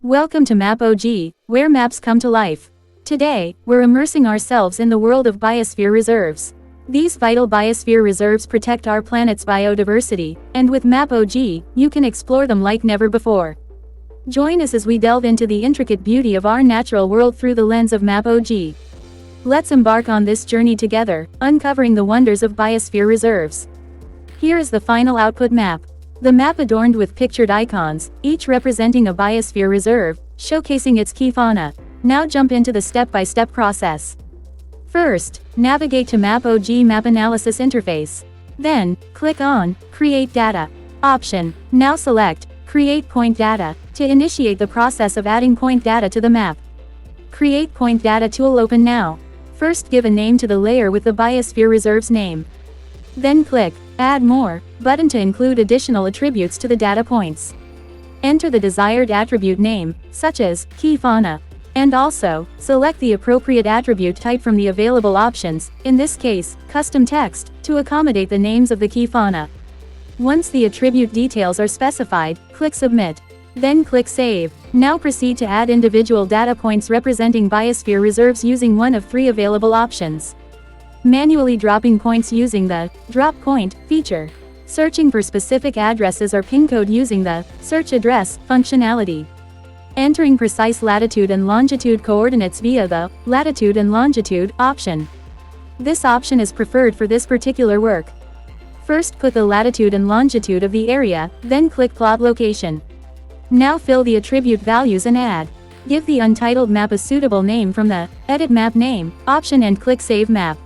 Welcome to MAPOG, where maps come to life. Today, we're immersing ourselves in the world of biosphere reserves. These vital biosphere reserves protect our planet's biodiversity, and with MAPOG, you can explore them like never before. Join us as we delve into the intricate beauty of our natural world through the lens of MAPOG. Let's embark on this journey together, uncovering the wonders of biosphere reserves. Here is the final output map. The map adorned with pictured icons, each representing a biosphere reserve, showcasing its key fauna. Now jump into the step-by-step process. First, navigate to MAPOG Map Analysis interface. Then, click on Create Data option. Now select Create Point Data to initiate the process of adding point data to the map. Create Point Data tool open now. First, give a name to the layer with the biosphere reserve's name. Then click Add More button to include additional attributes to the data points. Enter the desired attribute name, such as Key Fauna, and also select the appropriate attribute type from the available options, in this case, Custom Text, to accommodate the names of the key fauna. Once the attribute details are specified, click Submit. Then click Save. Now proceed to add individual data points representing biosphere reserves using one of three available options. Manually dropping points using the Drop Point feature. Searching for specific addresses or pin code using the Search Address functionality. Entering precise latitude and longitude coordinates via the Latitude and Longitude option. This option is preferred for this particular work. First put the latitude and longitude of the area, then click Plot Location. Now fill the attribute values and add. Give the untitled map a suitable name from the Edit Map Name option and click Save Map.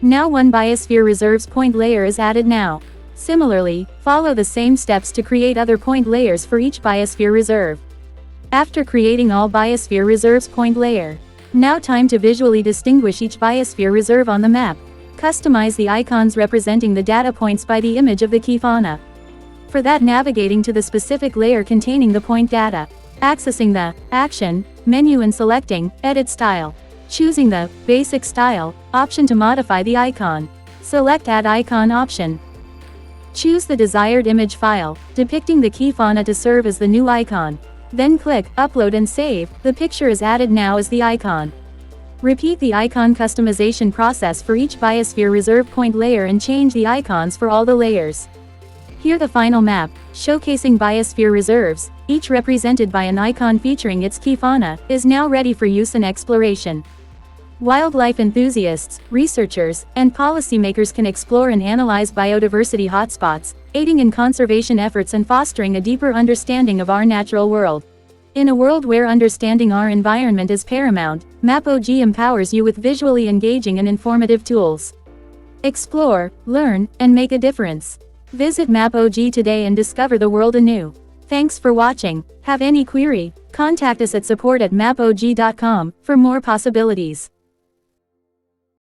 Now one biosphere reserve's point layer is added now. Similarly, follow the same steps to create other point layers for each biosphere reserve. After creating all biosphere reserves point layer, now time to visually distinguish each biosphere reserve on the map. Customize the icons representing the data points by the image of the key fauna. For that, navigating to the specific layer containing the point data, accessing the Action menu and selecting Edit Style. Choosing the Basic Style option to modify the icon. Select Add Icon option. Choose the desired image file, depicting the key fauna to serve as the new icon. Then click Upload and save. The picture is added now as the icon. Repeat the icon customization process for each biosphere reserve point layer and change the icons for all the layers. Here the final map, showcasing biosphere reserves, each represented by an icon featuring its key fauna, is now ready for use and exploration. Wildlife enthusiasts, researchers, and policymakers can explore and analyze biodiversity hotspots, aiding in conservation efforts and fostering a deeper understanding of our natural world. In a world where understanding our environment is paramount, MAPOG empowers you with visually engaging and informative tools. Explore, learn, and make a difference. Visit MAPOG today and discover the world anew. Thanks for watching. Have any query? Contact us at support@mapog.com for more possibilities.